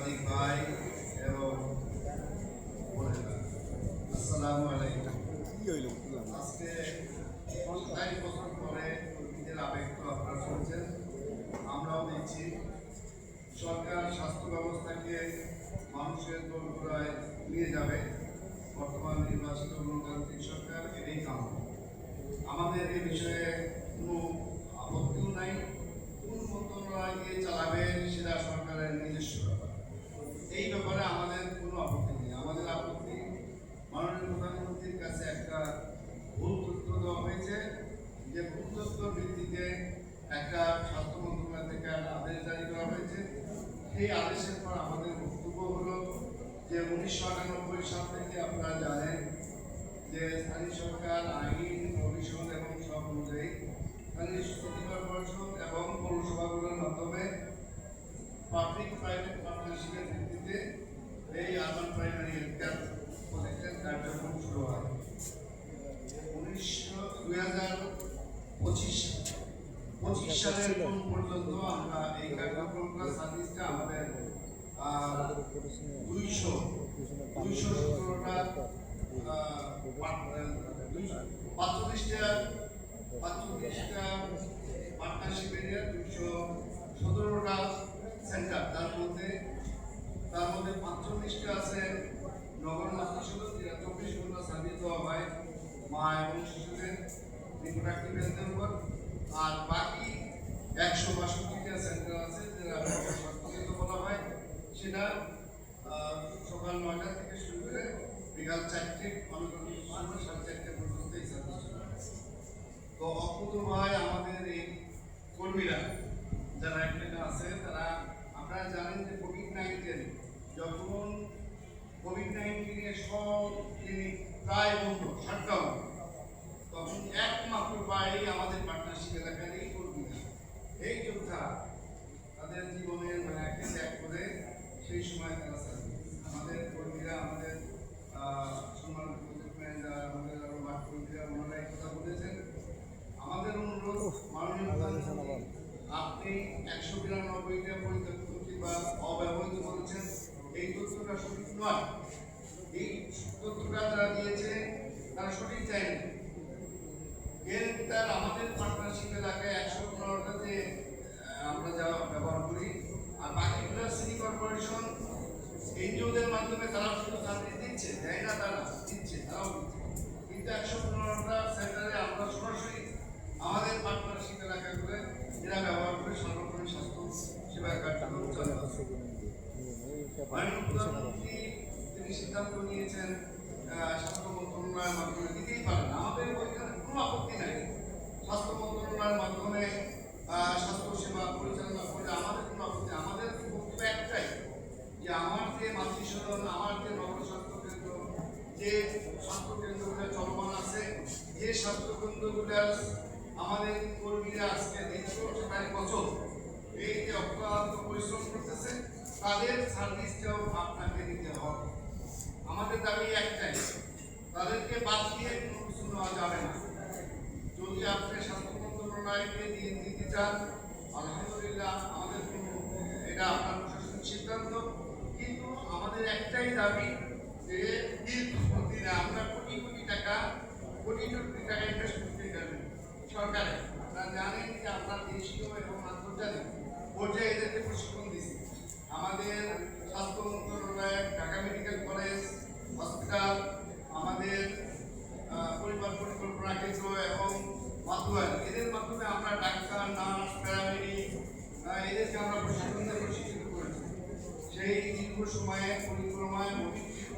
সাংবাদিক ভাই এবং আসসালামু আলাইকুম। আজকে 27 বছর পরে ঈদের আবেগ তো আপনারা শুনছেন, আমরাও দেখছি। সরকার স্বাস্থ্য ব্যবস্থাকে মানুষের দোরগোড়ায় নিয়ে যাবে। বর্তমান নির্বাচিত গণতান্ত্রিক সরকার এটাই কাম্য। আমাদের এ বিষয়ে কোনো আপত্তিও নাই। কোন মন্ত্রণালয় দিয়ে চালাবে সেটা সরকারের নিজস্ব ব্যাপার। এই ব্যাপারে আমাদের কোনো আপত্তি নেই। আমাদের আপত্তি মাননীয় প্রধানমন্ত্রীর কাছে একটা ভুল তথ্য দেওয়া হয়েছে, যে ভুল তথ্যের ভিত্তিতে একটা স্বাস্থ্য মন্ত্রণালয় থেকে আদেশ জারি করা হয়েছে। সেই আদেশের পর আমাদের বক্তব্য হলো যে 1998 সাল থেকে আপনারা জানেন যে স্থানীয় সরকার আইন, কমিশন এবং সব অনুযায়ী স্থানীয় সিটি কর্পোরেশন এবং পৌরসভাগুলোর মাধ্যমে পাবলিক প্রাইভেট পার্টনারশিপের ভিত্তিতে এই আরবান প্রাইমারি হেলথ কেয়ার প্রজেক্টের কার্যক্রম শুরু হয় 2025 সালের কোন পর্যন্ত আমরা এই কার্যক্রমটা সার্ভিসটা আমাদের 217টা 45টা পার্টনারশিপ এরিয়া, 217টা সেন্টার, তার মধ্যে 45টা আছে নগর হাসপাতাল, 24 ঘন্টা সার্ভিস দেওয়া হয় মা এবং শিশুদের রিপ্রোডাক্টিভ হেলথের উপর। আর বাকি 162টা সেন্টার আছে যেটা স্বাস্থ্যকেন্দ্র বলা হয়, সেটা সকাল 9টা থেকে শুরু করে বিকাল 4টে, 4:30 পর্যন্ত এই সার্ভিস। তো অকুত ভাই আমাদের এই কর্মীরা যারা এখানে আছে, তারা আপনারা জানেন যে কোভিড-19 যখন কোভিড-19 সব ক্লিনিক প্রায় বন্ধ, শাটডাউন, তখন একমাত্র পাই আমাদের পার্টনারশিপ এলাকার এই কর্মীরা, এই যোদ্ধা তাদের জীবনের মায়াকে ত্যাগ করে সেই সময় তারা সার্ভিস। আমাদের কর্মীরা, আমাদের সম্মানিত প্রজেক্ট ম্যানেজার, আমাদের আরো মাঠ কর্মীরা, ওনারা এই কথা বলেছেন। আমাদের অনুরোধ মাননীয় প্রধানমন্ত্রী, আপনি 192টা পরিত্যক্ত কিংবা অব্যবহৃত বলেছেন, এই তথ্যটা সঠিক নয়। এই তথ্যটা যারা দিয়েছে তারা সঠিক চায়নি। এর ভিতর আমাদের পার্টনারশিপ এলাকায় 115টাতে আমরা যা ব্যবহার করি, আর বাকিগুলো সিটি কর্পোরেশন এনজিওদের মাধ্যমে তারা শুধু সার্ভিস দিচ্ছে, দেয় না, তারা দিচ্ছে, তারাও দিচ্ছে। কিন্তু 115টা সেন্টারে আমরা সরাসরি আমাদের পার্টনারশিপ এলাকাগুলো এরা ব্যবহার করে সর্বক্ষণিক স্বাস্থ্য সেবা কার্যক্রম চালু আছে। মাননীয় প্রধানমন্ত্রী তিনি সিদ্ধান্ত নিয়েছেন স্বাস্থ্য মন্ত্রণালয়ের মাধ্যমে দিতেই পারেন, আমাদের ওইখানে কোনো আপত্তি নাই। স্বাস্থ্য মন্ত্রণালয়ের মাধ্যমে স্বাস্থ্য সেবা পরিচালনা করে আমাদের কোনো আপত্তি। আমাদের বক্তব্য একটাই, যে আমার যে মাতৃসদন, আমার যে নগর স্বাস্থ্য কেন্দ্র, যে স্বাস্থ্য কেন্দ্রগুলো চলমান আছে, যে স্বাস্থ্য কেন্দ্রগুলোর আমাদের কর্মীরা আজকে 27 বছর এই যে অক্লান্ত পরিশ্রম করতেছে, তাদের সার্ভিসটাও আপনাকে দিতে হবে। আমাদের দাবি একটাই, তাদেরকে বাদ দিয়ে কোনো কিছু নেওয়া যাবে না। যদি আপনি স্বাস্থ্য মন্ত্রণালয়কে দিয়ে দিতে চান, আলহামদুলিল্লাহ, আমাদের এটা আপনার প্রশাসনিক সিদ্ধান্ত। কিন্তু আমাদের একটাই দাবি, যে দীর্ঘদিনে আমরা কোটি কোটি টাকা ইনভেস্ট করতে যাবেন সরকারে। আপনারা জানেন যে আমরা দেশীয় এবং আন্তর্জাতিক পর্যায়ে এদেরকে প্রশিক্ষণ দিচ্ছি। আমাদের স্বাস্থ্য মন্ত্রণালয়, ঢাকা মেডিকেল কলেজ হসপিটাল, আমাদের পরিবার পরিকল্পনা কেন্দ্র এবং মাতুয়ার, এদের মাধ্যমে আমরা ডাক্তার, নার্স, প্যারামেডিক এদেরকে আমরা প্রশিক্ষিত করেছি। সেই দীর্ঘ সময়ে পরিক্রমায় অভিজ্ঞ